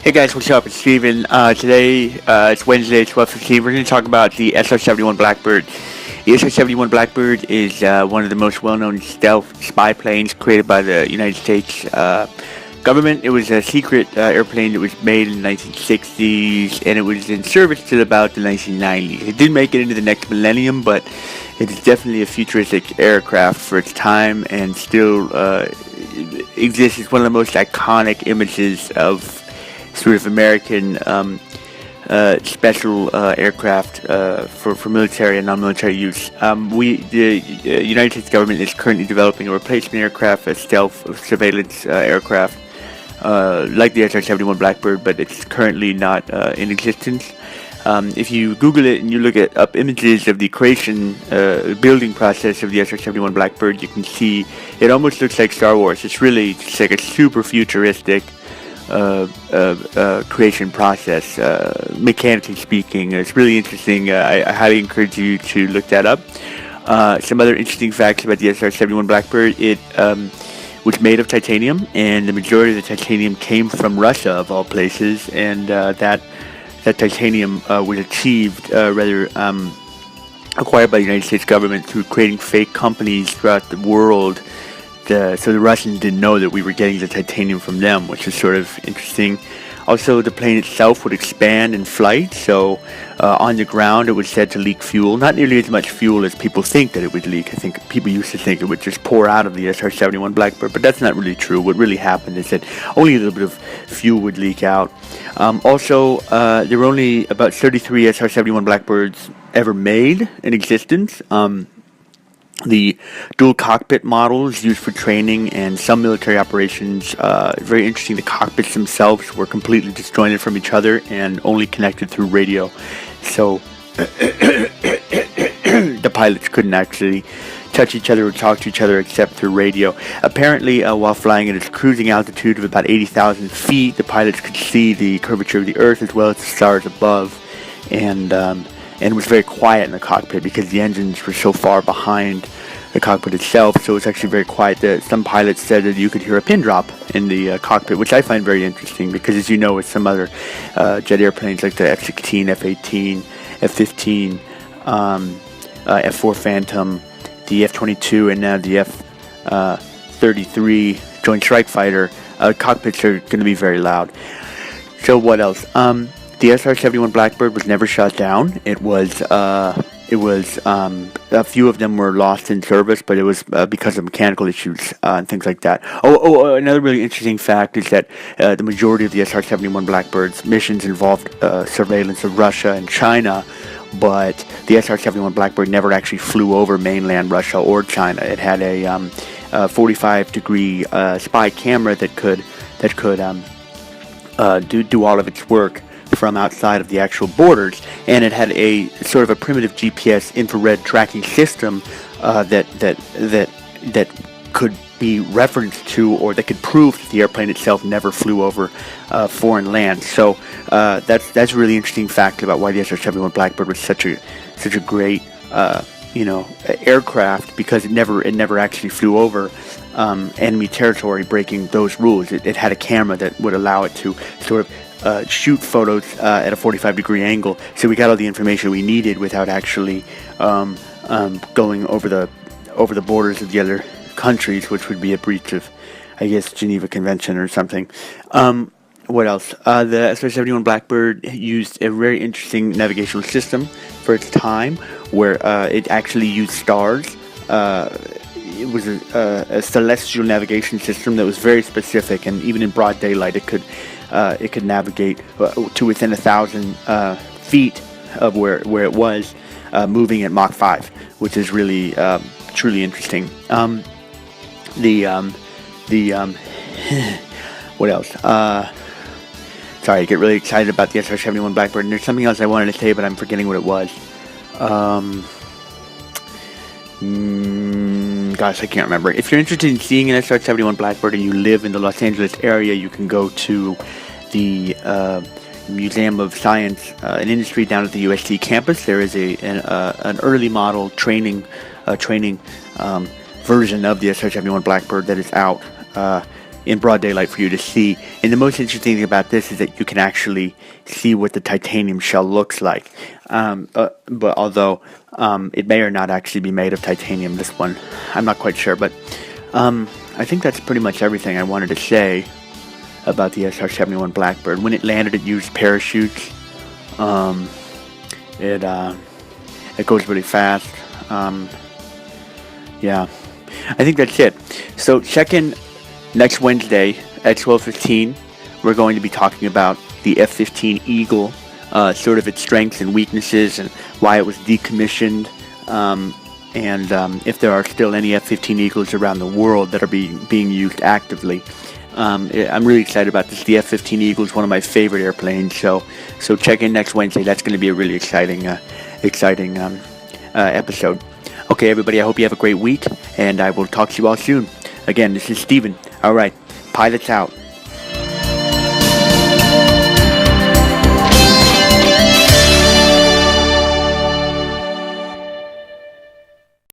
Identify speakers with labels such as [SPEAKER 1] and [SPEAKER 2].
[SPEAKER 1] Hey guys, what's up? It's Steven. Today, it's Wednesday, 12:15. We're going to talk about the SR-71 Blackbird. The SR-71 Blackbird is one of the most well-known stealth spy planes created by the United States government. It was a secret airplane that was made in the 1960s, and it was in service till about the 1990s. It did make it into the next millennium, but it is definitely a futuristic aircraft for its time, and still exists as one of the most iconic images of sort of American special aircraft for military and non-military use. The United States government is currently developing a replacement aircraft, a stealth surveillance aircraft, like the SR-71 Blackbird, but it's currently not in existence. If you Google it and you look at up images of the creation building process of the SR-71 Blackbird, you can see it almost looks like Star Wars. It's really just like a super futuristic creation process, mechanically speaking. It's really interesting. I highly encourage you to look that up. Some other interesting facts about the SR-71 Blackbird: it was made of titanium, and the majority of the titanium came from Russia, of all places, and that titanium was achieved, acquired by the United States government through creating fake companies throughout the world. So the Russians didn't know that we were getting the titanium from them, which is sort of interesting. Also, the plane itself would expand in flight, so on the ground it was said to leak fuel. Not nearly as much fuel as people think that it would leak. I think people used to think it would just pour out of the SR-71 Blackbird, but that's not really true. What really happened is that only a little bit of fuel would leak out. There were only about 33 SR-71 Blackbirds ever made in existence. The dual cockpit models used for training and some military operations, very interesting. The cockpits themselves were completely disjointed from each other and only connected through radio. So the pilots couldn't actually touch each other or talk to each other except through radio. Apparently, while flying at its cruising altitude of about 80,000 feet, the pilots could see the curvature of the Earth as well as the stars above. And it was very quiet in the cockpit because the engines were so far behind the cockpit itself, so it's actually very quiet. Some pilots said that you could hear a pin drop in the cockpit, which I find very interesting because, as you know, with some other jet airplanes like the F-16, F-18, F-15, F-4 Phantom, the F-22, and now the F-33 Joint Strike Fighter, cockpits are going to be very loud. So what else? The SR-71 Blackbird was never shot down. It was a few of them were lost in service, but it was because of mechanical issues and things like that. Another really interesting fact is that the majority of the SR-71 Blackbird's missions involved surveillance of Russia and China, but the SR-71 Blackbird never actually flew over mainland Russia or China. It had a 45-degree spy camera that could do all of its work from outside of the actual borders, and it had a sort of a primitive GPS infrared tracking system that could be referenced to, or that could prove that the airplane itself never flew over foreign land. So that's a really interesting fact about why the SR-71 Blackbird was such a great aircraft, because it never actually flew over enemy territory, breaking those rules. It had a camera that would allow it to sort of shoot photos at a 45-degree angle, so we got all the information we needed without actually going over the borders of the other countries, which would be a breach of, I guess, Geneva Convention or something. What else? The SR-71 Blackbird used a very interesting navigational system for its time, where it actually used stars. It was a celestial navigation system that was very specific, and even in broad daylight, it could navigate to within 1,000 feet of where it was, moving at Mach 5, which is really truly interesting. What else? Sorry, I get really excited about the SR-71 Blackbird, and there's something else I wanted to say, but I'm forgetting what it was. Gosh, I can't remember. If you're interested in seeing an SR-71 Blackbird and you live in the Los Angeles area, you can go to the Museum of Science and Industry down at the USC campus. There is an early model training version of the SR-71 Blackbird that is out. in broad daylight for you to see. And the most interesting thing about this is that you can actually see what the titanium shell looks like. But although it may or not actually be made of titanium, this one, I'm not quite sure. But I think that's pretty much everything I wanted to say about the SR-71 Blackbird. When it landed, it used parachutes. It goes really fast. Yeah, I think that's it. So check in next Wednesday at 12:15. We're going to be talking about the F-15 Eagle, sort of its strengths and weaknesses, and why it was decommissioned, and if there are still any F-15 Eagles around the world that are being used actively. I'm really excited about this. The F-15 Eagle is one of my favorite airplanes, so check in next Wednesday. That's going to be a really exciting episode. Okay, everybody, I hope you have a great week, and I will talk to you all soon. Again, this is Steven. All right, pilots out.